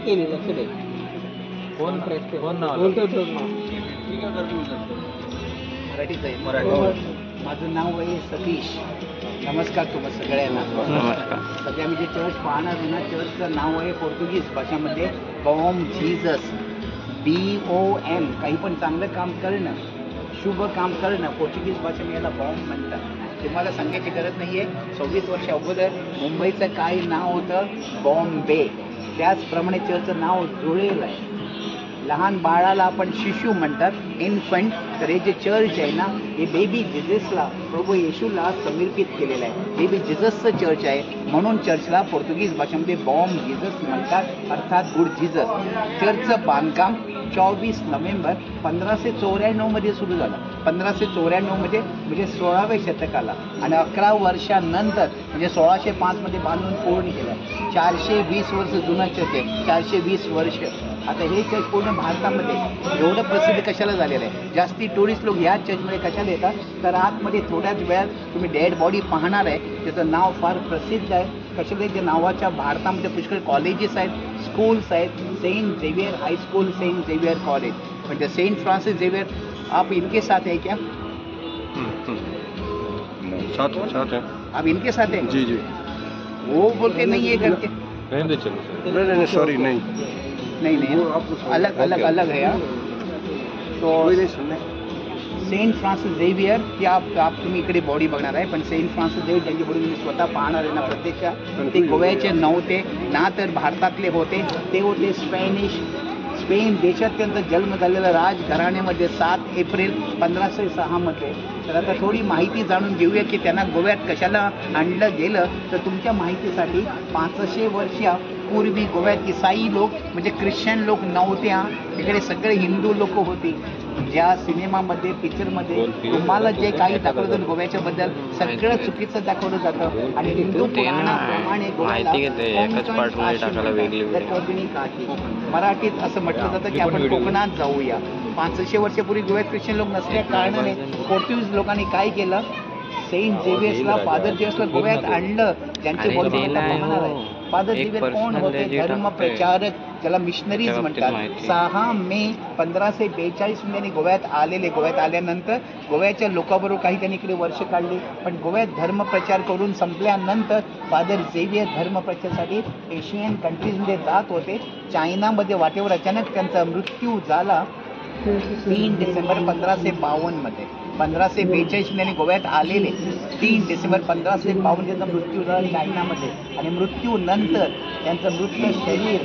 केली लक्ष दे. Phone press phone मराठीच आहे. माझं नाव आहे सतीश. नमस्कार तुम्हा सगळ्यांना. सध्या मी जे चर्च पाहणार आहे ना, चर्चचं नाव आहे पोर्तुगीज भाषामध्ये बॉम जीसस. BOM. काही पण चांगलं काम करणं, शुभ काम करणं, पोर्तुगीज भाषेमध्ये याला बॉम्ब म्हणतात. तुम्हाला सांगायची गरज नाही आहे. 26 वर्ष अगोदर मुंबईचं काय नाव होतं? बॉम्बे. त्याचप्रमाणे चर्चचं नाव जुळलेलं आहे. लहान बाळाला आपण शिशु म्हणतात, इन्फंट. तर हे जे चर्च आहे ना, हे बेबी जिजसला, प्रभू येशूला समर्पित केलेलं आहे. बेबी जिजसचं चर्च आहे, म्हणून चर्चला पोर्तुगीज भाषेमध्ये बॉम जीसस म्हणतात, अर्थात गुड जीसस. चर्चचं बांधकाम 24 नोव्हेंबर 1594 मध्ये सुरू झालं. 1594 मध्ये म्हणजे 16व्या शतकाला, आणि 11 वर्षानंतर म्हणजे 1605 मध्ये बांधून पूर्ण केलं. 420 वर्ष जुना चर्च आहे. 420 वर्ष. आता हे चर्च पूर्ण भारतामध्ये एवढं प्रसिद्ध कशाला झालेलं आहे? जास्ती टुरिस्ट लोक ह्या चर्चमध्ये कशाला येतात? तर आतमध्ये थोड्याच वेळात तुम्ही डेड बॉडी पाहणार आहे. त्याचं नाव फार प्रसिद्ध आहे. कशाला? त्या नावाच्या भारतामध्ये पुष्कळ कॉलेजेस आहेत, स्कूल्स आहेत. Saint Xavier high school, Saint Xavier college, म्हणजे सेंट फ्रांसिस झेवियर. आप इनके साथ है क्या? साथ है. आप इनके साथ हैं? जी जी. वो बोलते नहीं है करके. नहीं सॉरी नहीं अलग अलग अलग है यार. तो सेंट फ्रान्सिस झेवियर की आप तुम्ही इकडे बॉडी बघणार आहे, पण सेंट फ्रान्सिस झेवियर ज्यांची बॉडी तुम्ही स्वतः पाहणार आहे ना, प्रत्यक्ष ते गोव्याचे नव्हते ना, तर भारतातले होते. ते होते स्पेन देशात त्यांचा जन्म झालेला राजघराण्यामध्ये 7 एप्रिल 1506 मध्ये. तर आता थोडी माहिती जाणून घेऊया की त्यांना गोव्यात कशाला आणलं गेलं. तर तुमच्या माहितीसाठी 500 वर्षापूर्वी गोव्यात इसाई लोक म्हणजे ख्रिश्चन लोक नव्हते. तिकडे सगळे हिंदू लोक होते. ज्या सिनेमामध्ये, पिक्चरमध्ये तुम्हाला जे काही दाखवलं जातं गोव्याच्या बद्दल, सगळं चुकीचं दाखवलं जातं. आणि हिंदू पुराणाप्रमाणे मराठीत असं म्हटलं जातं की आपण कोकणात जाऊया. 500 वर्षापूर्वी गोव्यात ख्रिश्चन लोक नसल्या कारणाने पोर्तुगीज लोकांनी काय केलं? सेंट झेवियर्सला, फादर जेव्सला गोव्यात आणलं. ज्यांचे बॉडी पाहणार आहे. फादर झेवियर कोण होते? धर्म प्रचारक, ज्याला मिशनरीज म्हणतात. 6 मे 1542 त्यांनी गोव्यात आलेले. गोव्यात आल्यानंतर गोव्याच्या लोकांबरोबर काही त्यांनी इकडे वर्ष काढले. पण गोव्यात धर्मप्रचार करून संपल्यानंतर फादर झेवियर धर्मप्रचारासाठी एशियन कंट्रीजमध्ये जात होते. चायनामध्ये वाटेवर अचानक त्यांचा मृत्यू झाला 3 डिसेंबर 1552 मध्ये. 1542 त्यांनी गोव्यात आलेले. 3 डिसेंबर 1552 त्यांचा मृत्यू झाला चायनामध्ये. आणि मृत्यूनंतर त्यांचं मृत शरीर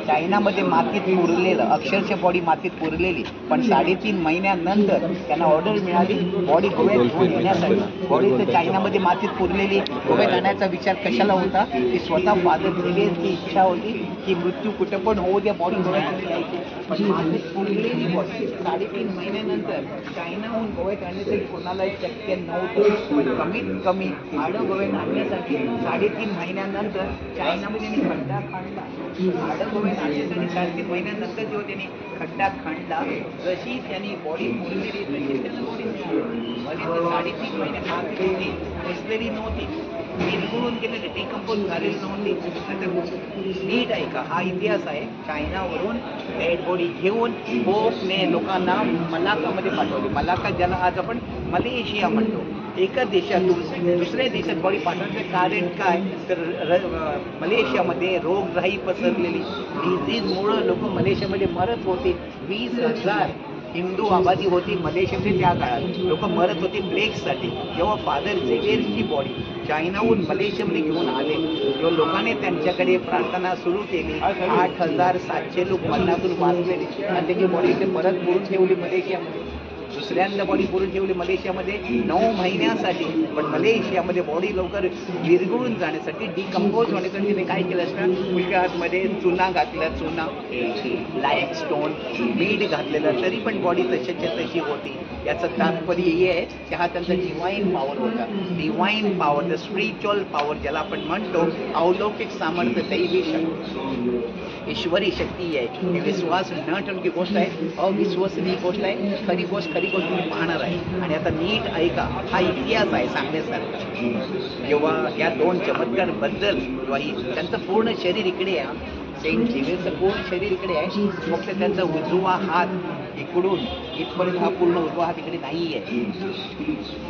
चायनामध्ये मातीत पुरलेलं, अक्षरशः बॉडी मातीत पुरलेली. पण 3.5 महिन्यानंतर त्यांना ऑर्डर मिळाली बॉडी गोव्यात घेऊन येण्यासाठी. बॉडी तर चायनामध्ये मातीत पुरलेली, गोव्यात आणण्याचा विचार कशाला होता? की स्वतः फादर झेवियरची इच्छा होती की मृत्यू कुठं पण होऊ द्या, बॉडी गोव्यात यायची. पण मातीत पुरलेली बॉडी 3.5 महिन्यानंतर चायनाहून गोव्यात आणण्यासाठी कोणाला शक्य नव्हतं. पण कमीत कमी हाडं गोव्यात आणण्यासाठी 3.5 महिन्यानंतर चायनामध्ये त्यांनी खड्डा खणला. हाडं गोव्यात आणण्यासाठी 3.5 महिन्यानंतर जेव्हा त्यांनी खड्डा खणला, जशी त्यांनी बॉडी पुरलेली तशी त्यांना बॉडी मिळाली. 3.5 महिने बसलेली नव्हती, विरघळून गेलेली, डिकम्पोज झालेली नव्हती. आता नीट ऐका, हा इतिहास आहे. चायनावरून डेड बॉडी घेऊन पोपने लोकांना मलाकामध्ये पाठवली. मलाका ज्याला आज आपण मलेशिया म्हणतो. एका देशातून दुसऱ्या देशात बॉडी पाठवण्याचं कारण काय? तर मलेशियामध्ये रोगराई पसरलेली, डिझीजमुळं लोक मलेशियामध्ये मरत होते. 20,000 हिंदू आबादी होती मलेशियामध्ये त्या काळात. लोक मरत होते प्लेगसाठी. जेव्हा फादर झेवियरची बॉडी चायनाहून मलेशियामध्ये घेऊन आले, तेव्हा लोकांनी त्यांच्याकडे प्रार्थना सुरू केली. 8,700 लोक मरणातून वाचलेले आणि त्याची बॉडी इथे परत पुरून ठेवली मलेशियामध्ये. दुसऱ्यांदा बॉडी पुरून ठेवली मलेशियामध्ये 9 महिन्यासाठी. पण मलेशियामध्ये बॉडी लवकर विरघळून जाण्यासाठी, डिकम्पोज होण्यासाठी ते काय केलं असतं? पुष्कळामध्ये चुना घातला, चुना, लाईमस्टोन, मीठ घातलेलं, तरी पण बॉडी तशाच्या तशी होती. याचं तात्पर्य हे आहे की हा त्यांचा डिवाईन पॉवर होता. Divine power, the spiritual power ज्याला आपण म्हणतो, अलौकिक सामर्थ्य, दैवी शक्ती. ईश्वरी शक्ती आहे. ही विश्वास न ठेवण्याची गोष्ट आहे, अविश्वसनीय गोष्ट आहे. खरी गोष्ट तुम्ही पाहणार आहे. आणि आता नीट ऐका, हा इतिहास आहे सांगण्यासारखा. जेव्हा या 2 चमत्कार बद्दल त्यांचं पूर्ण शरीर इकडे आहे, सेंट झेवियरचं पूर्ण शरीर इकडे आहे, फक्त त्यांचा उजवा हात इकडून इथपर्यंत हा पूर्ण उजवा हात इकडे नाही आहे.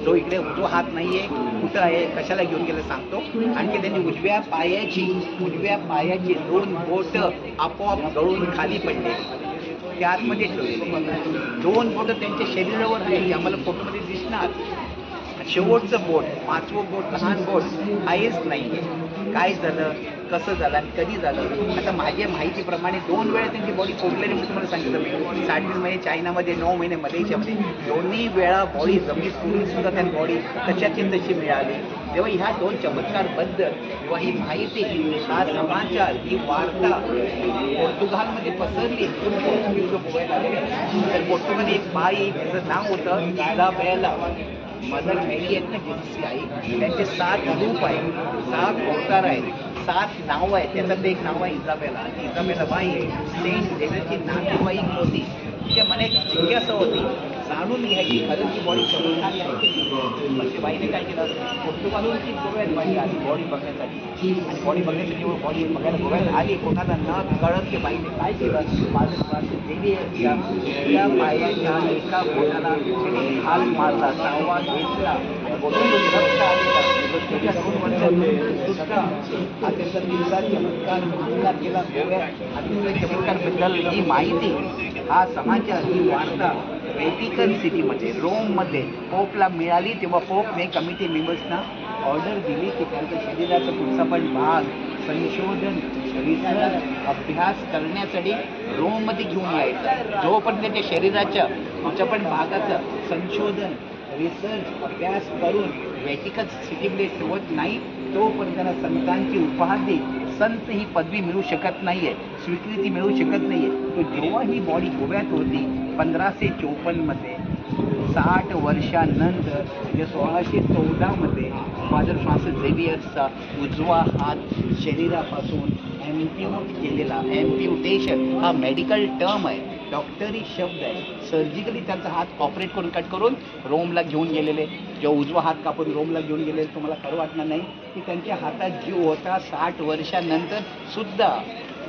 जो इकडे उजवा हात नाही आहे, कुठं आहे, कशाला घेऊन गेलं सांगतो. आणखी त्यांनी उजव्या पायाची 2 बोट आपोआप गळून खाली पडले, ते आतमध्ये ठेवलेले. 2 बोट त्यांच्या शरीरावर आहे, ते आम्हाला फोटोमध्ये दिसणार. शेवटचं बोट, 5वं बोट, लहान बोट आहेच नाही. काय झालं, कसं झालं आणि कधी झालं? आता माझ्या माहितीप्रमाणे 2 वेळा त्यांची बॉडी फोडलेली, मी तुम्हाला सांगितलं. मी 60 महिने चायनामध्ये, 9 महिने मलेशियामध्ये, 2 वेळा बॉडी जमिनीत पुरून सुद्धा त्यांनी बॉडी तशाची तशी मिळाली. तेव्हा ह्या 2 चमत्कारबद्दल किंवा ही माहिती, हा समाचार, ही वार्ता पोर्तुगालमध्ये पसरली. पोर्तुगीज लोक गोव्यात आलेले. तर पोर्तुगालमध्ये एक बाई, तिचं नाव होतं इजाबेला. मदर मेरी आहेत ना, जेसुसची आई, त्यांचे 7 रूप आहेत, 7 अवतार आहेत, 7 नाव आहेत. त्याच्यात एक नाव आहे इजाबेला. इजाबेला बाई आहे, सेंट झेवियरची नातेवाईक होती. तिच्या मनात एक जिज्ञासा होती, जाणून घ्यायची खरंच ती बॉडी चमत्कारी आहे की. पण ते बाईने काय केलं, पोर्तुगालहून ती गोव्यात बाई आली बॉडी बघण्यासाठी. आणि बॉडी बघण्यासाठी बॉडी बघायला गोव्यात आली, कोणाला न कळत ते बाईने काय केलं, त्या पायाच्या एका बोटाला तिने हाल मारला, चावा घेतला आणि बोटातून रक्त आलेलं. त्याच्या 2 वर्षात सुद्धा हा त्यांचा 3रा चमत्कार मानला गेला गोव्यात. आणि 3ऱ्या चमत्कारबद्दल ही माहिती, हा समाचार, ही वार्ता व्हॅटिकन सिटीमध्ये, रोममध्ये पोपला मिळाली. तेव्हा पोपने कमिटी मेंबर्सना ऑर्डर दिली की त्यांच्या शरीराचा कुठचा पण भाग संशोधन, रिसर्च, अभ्यास करण्यासाठी रोममध्ये घेऊन यायचा. जोपर्यंत त्यांच्या शरीराच्या कुठच्या पण भागाचं संशोधन, रिसर्च, अभ्यास करून व्हॅटिकन सिटीमध्ये ठेवत नाही, तोपर्यंत त्यांना संतांची उपाधी, संत ही पदवी मिळू शकत नाहीये, स्वीकृती मिळू शकत नाहीये. तो जेव्हा ही बॉडी गोव्यात होती 1554 मध्ये, 60 वर्षानंतर, म्हणजे 1614 फादर फ्रान्सिस झेवियरचा उजवा हात शरीरापासून एम्प्युट केलेला, एम्प्युटेशन हा मेडिकल टर्म आहे, डॉक्टरी शब्द आहे. सर्जिकली त्यांचा हात ऑपरेट करून कट करून रोमला घेऊन गेलेले. जेव्हा उजवा हात कापून रोमला घेऊन गेलेले, तुम्हाला खरं वाटणार नाही की त्यांच्या हातात जीव होता 60 वर्षानंतर सुद्धा.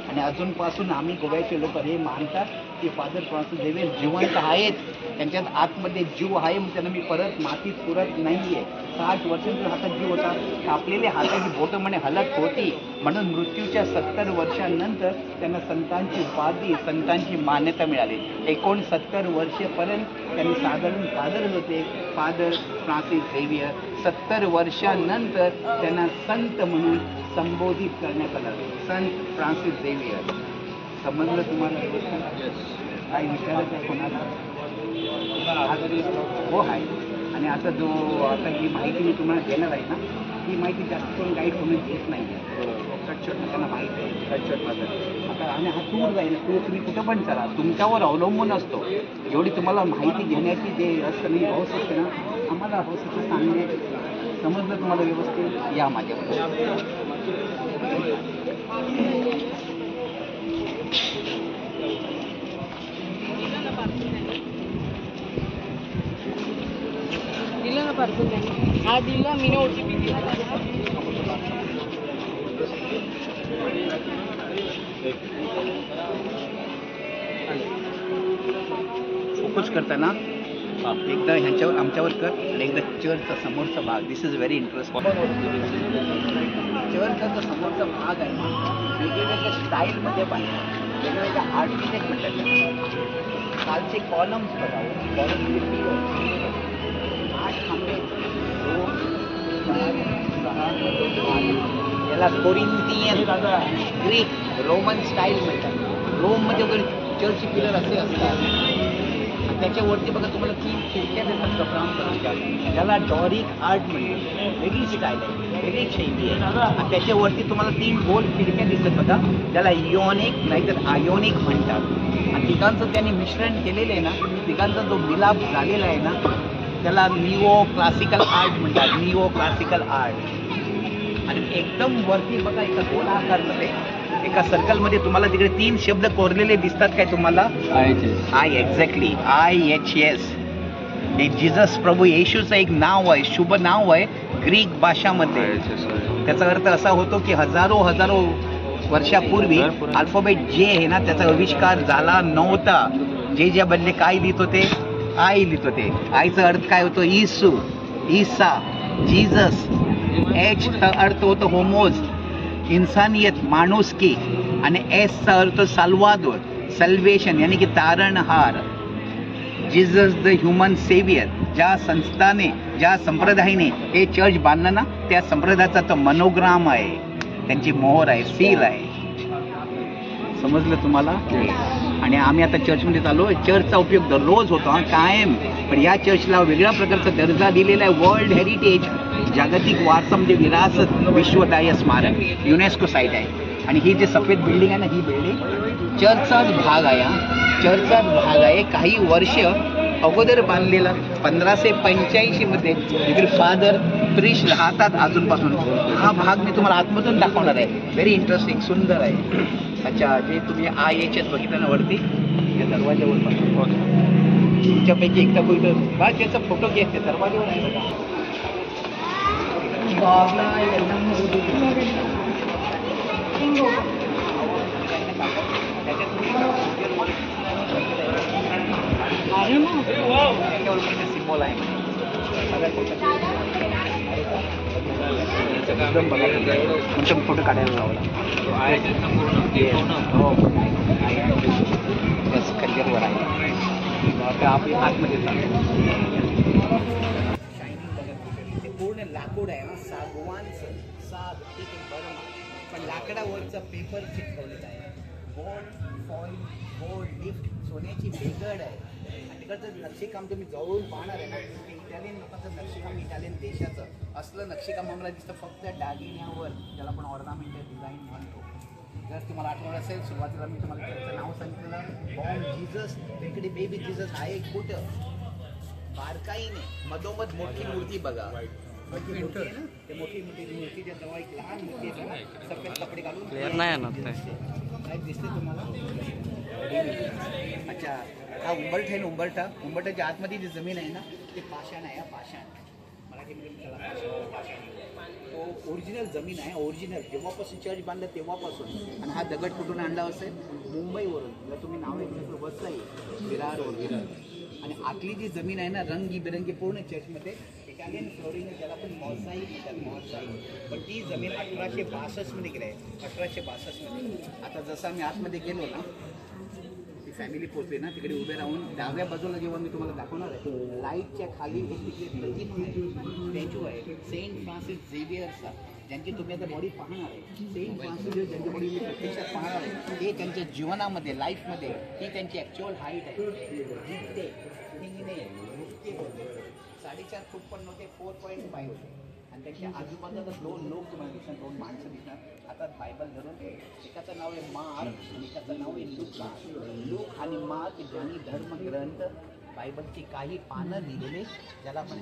आणि अजूनपासून आम्ही गोव्याचे लोक हे मानतात की फादर फ्रान्सिस झेवियर जिवंत आहेत, त्यांच्यात आतमध्ये जीव आहे, मग त्यांना मी परत मातीत पुरत नाहीये. 60 वर्षांचा हातात जीव होता, कापलेले हाताची बोटं म्हणे हलत होती, म्हणून मृत्यूच्या 70 वर्षांनंतर त्यांना संतांची उपाधी, संतांची मान्यता मिळाली. 69 वर्षेपर्यंत त्यांनी साधारण फादर होते, फादर फ्रान्सिस झेवियर. 70 वर्षांनंतर त्यांना संत म्हणून संबोधित करण्यात आलं, संत फ्रान्सिस झेवियर. समजलं तुम्हाला? काय विचारत आहे कोणाला? हो आहे. आणि आता ही माहिती मी तुम्हाला देणार आहे ना, ही माहिती जास्त करून गाईड कोणी देत नाही आहे. कटशॉट त्यांना माहिती आहे, कटशॉट माझं आता. आणि हा टूर जाईल, टूर तुम्ही कुठं पण चला, तुमच्यावर अवलंबून असतो. एवढी तुम्हाला माहिती घेण्याची जे असतं नाही, हौस असते ना, आम्हाला हौस असं सांगणे. समजलं तुम्हाला व्यवस्थित? या माझ्याबरोबर. दिलं ना पार्सल त्यांनी. हा दिला, मी OTP दिला. फोकस करताना एकदा ह्यांच्यावर आमच्यावर कर आणि एकदा चर्चचा समोरचा भाग. दिस इज व्हेरी इंटरेस्टिंग. चर्चचा समोरचा भाग आहे ना, वेगवेगळ्या स्टाईलमध्ये बांधला, वेगवेगळ्या आर्किटेक्ट. कालचे कॉलम्स बघा, कॉलम 8 खांबे, 2, 4, 6, याला कोरिंथियन, ग्रीक, रोमन स्टाईल म्हणतात. रोममध्ये वगैरे चर्च पिलर असे असतात. त्याच्यावरती बघा तुम्हाला 3 खिडक्या देतात कपडांच्या, त्याला डॉरिक आर्ट म्हणजे वेगळी स्टाईल आहे, वेगळी शैली आहे. आणि त्याच्यावरती तुम्हाला 3 गोल खिडक्या दिसतात बघा, त्याला इओनिक नाहीतर आयोनिक म्हणतात. आणि तिघांचं त्यांनी मिश्रण केलेलं आहे ना, तिघांचा जो मिलाप झालेला आहे ना, त्याला निओ क्लासिकल आर्ट म्हणतात, निओ क्लासिकल आर्ट. आणि एकदम वरती बघा एका गोलाकारमध्ये एका सर्कलमध्ये तुम्हाला तिकडे 3 शब्द कोरलेले दिसतात काय तुम्हाला? I, exactly, IHS. हे जिजस प्रभू येशूचं एक नाव आहे, शुभ नाव आहे ग्रीक भाषामध्ये. त्याचा अर्थ असा होतो की हजारो वर्षापूर्वी अल्फाबेट जे आहे ना त्याचा आविष्कार झाला नव्हता. जे बदले काय लिहित होते? आय लिहित होते. आयचा अर्थ काय होतो? येशू, ईसा, जीजस. एच चा अर्थ होतो होमोज, इन्सानियत, माणुसकी. आणि एस चा अर्थ साल्वादोर, सल्वेशन, यानी की तारणहार. Jesus the human saviour. ज्या संस्थाने, ज्या संप्रदायाने हे चर्च बांधलं ना त्या संप्रदायाचा तो मनोग्राम आहे, त्यांची मोहर आहे, सील आहे. समजलं तुम्हाला? आणि आम्ही आता चर्चमध्ये चाललो. चर्चचा उपयोग दररोज होतो कायम, पण या चर्चला वेगळ्या प्रकारचा दर्जा दिलेला आहे. वर्ल्ड हेरिटेज, जागतिक वारसा म्हणजे विरासत विश्वदाय स्मारक, युनेस्को साईट आहे. आणि ही जी सफेद बिल्डिंग आहे ना, ही बिल्डिंग चर्चचाच भाग आहे. चर्चचाच भाग आहे. काही वर्ष अगोदर बांधलेला 1585 मध्ये इकडे फादर प्रिश राहतात अजूनपासून. हा भाग मी तुम्हाला आतमधून दाखवणार आहे. व्हेरी इंटरेस्टिंग, सुंदर आहे. अच्छा, जे तुम्ही IHS बघितलं ना वरती त्या दरवाज्यावर पासून, तुमच्यापैकी एकटा कोणी बा त्याचा फोटो घ्या, त्या दरवाज्यावर आहे बघा. सिम्बॉल आहे तुमचा फोटो काढायला लावला. कल्चरवर आहे. आता आपण आतमध्ये ते पूर्ण लाकूड आहे ना, सागवानचं, साग, ठीक आहे बरं, पण लाकडावरचा पेपर चिटकवलेला आहे. बोर्ड, फॉईल, बोर्ड, लिफ्ट, सोन्याची बेगड आहे. आणि तिकडचं नक्षीकाम तुम्ही जवळून पाहणार आहे ना, ते इटालियन लोकांचं नक्षीकाम, इटालियन देशाचं असलं नक्षीकाम आम्हाला दिसतं फक्त दागिन्यावर, ज्याला आपण ऑर्नामेंटल डिझाईन म्हणतो. जर तुम्हाला आठवण असेल, सुरुवातीला मी तुम्हाला त्याचं नाव सांगितलं, बॉर्न जीजस. इकडे बेबी जीजस आहे कुठं? बारकाईने मधोमध मोठी मूर्ती बघा, मोठी मूर्ती आहे ना, ते मोठी मूर्तीच्या जवळ एक लहान मूर्ती आहे, सफेद कपडे घालून काय दिसते तुम्हाला? अच्छा, हा उंबरठा आहे ना, उंबरठाच्या आतमध्ये जी जमीन आहे ना ते पाषाण आहे. पाषाण मराठीमध्ये पाषाण, तो ओरिजिनल जमीन आहे. ओरिजिनल जेव्हापासून चर्च बांधलं तेव्हापासून. आणि हा दगड कुठून आणला असेल? मुंबईवरून. जर तुम्ही नाव ऐकलं तर वसई, विरार. आणि आतली जी जमीन आहे ना, रंगीबेरंगी पूर्ण चर्चमध्ये इटालियन फ्लोरिंग, त्याला पण मॉझाईक म्हणतात. पण ती जमीन 1862 मध्ये गेली आहे. 1862 मध्ये. आता जसं आम्ही आतमध्ये गेलो ना, ती फॅमिली पोचली ना, तिकडे उभे राहून डाव्या बाजूला जेव्हा मी तुम्हाला दाखवणार आहे, लाईटच्या खाली एक तिकडे प्रतिमा आहे, स्टॅच्यू आहे सेंट फ्रान्सिस झेवियरचा, ज्यांची तुम्ही आता बॉडी पाहणार आहे. सेंट फ्रान्सिस ज्यांची बॉडी मी प्रत्यक्षात पाहणार आहे, ते त्यांच्या जीवनामध्ये, लाईफमध्ये ती त्यांची ॲक्च्युअल हाईट आहे. जिथे हिंगणे 4.5 फूट पण नव्हते, 4.5 होते. आणि त्यांच्या आजूबाजूला 2 लोक तुम्हाला दिसणार, 2 माणसं दिसणार, हातात बायबल धरून. एकाचं नाव आहे मार्क आणि एकाचं नाव आहे लूका. लूक आणि मार्क यांनी धर्मग्रंथ, बायबलची काही पानं लिहिलेले, ज्याला आपण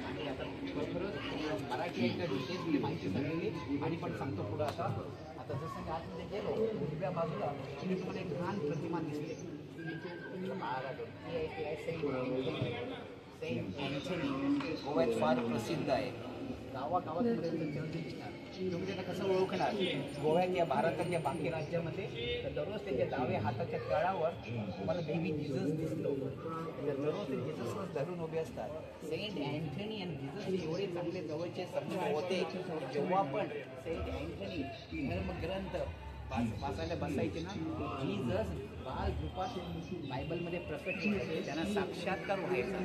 आणि आता खरोखरच मराठी एक डिटेल्समध्ये माहिती सांगितली. आणि पण सांगतो पुढं आता जसं मी आतमध्ये गेलो, उजव्या बाजूला तुम्हाला एक लहान प्रतिमा दिसते. सेंट अँथनी गोव्यात फार प्रसिद्ध आहे. गावागावात तुम्ही त्यांना कसं ओळखणार? गोव्यात या भारताच्या बाकी राज्यामध्ये तर दररोज त्यांच्या डाव्या हाताच्या तळावर तुम्हाला बेबी जीजस दिसतो. दररोज ते जीजसच धरून उभे असतात. सेंट अँथनी आणि जीजस एवढे चांगले जवळचे संबंध होते. जेव्हा पण सेंट अँथनी धर्मग्रंथ वाचायला बसायचे ना, जीजस बाल रूपात बायबलमध्ये प्रकट व्हायचे, त्यांना साक्षात्कार व्हायचा,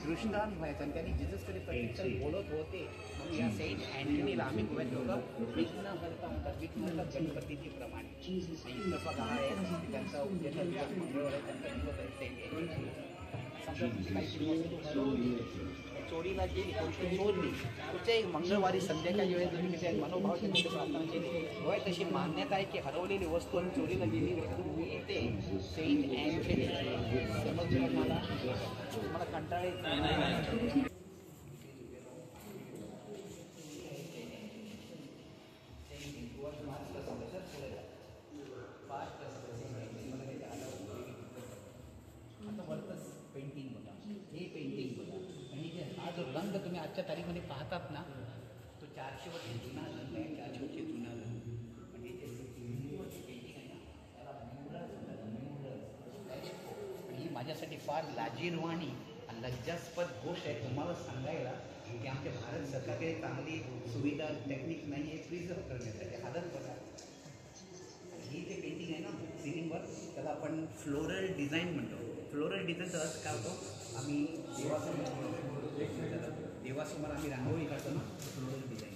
दृष्टांत व्हायचा, आणि त्यांनी जीजसकडे प्रत्यक्षात बोलत होते. म्हणून या सेंट अँथनीला आम्ही गोव्यात लोक विघ्नहर्ता म्हणतात. विघ्नहर्ता गणपतीची प्रमाणे. आणि बघा आहे त्यांचा मंगळवार आहे, त्यांचा दिवस आहे सेंट अँथनी. समजा काही वस्तू चोरीला गेली, कोणती चोरली, कुठच्याही मंगळवारी संध्याकाळी वेळेस जरी मी मनोभाव त्यांची प्रार्थना केली, होय तशी मान्यता आहे की हरवलेली वस्तू आणि चोरीला गेली मिळते. Saint Anthony. समजलं मला कंटाळा येत नाही. आजच्या तारीखमध्ये पाहतात ना, तो 400 वर्ष जुना ग्रंथ आहे, 400 वर्ष जुना ग्रंथ. म्हणजे जे पेंटिंग आहे ना, त्याला म्युरल्स म्हणतात, म्युरल्स. आणि ही माझ्यासाठी फार लाजिरवाणी आणि लज्जास्पद गोष्ट आहे तुम्हाला सांगायला की आमच्या भारत सरकारकडे चांगली सुविधा टेक्निक्स नाही आहे प्रिझर्व करण्यासाठी. हालत बघा. ही जे पेंटिंग आहे ना सिलिंगवर, त्याला आपण फ्लोरल डिझाईन म्हणतो. फ्लोरल डिझाईनचा अर्थ काय होतो, आम्ही देवासमोर आम्ही रांगोळी काढतो ना, फ्लोरल डिझाईन.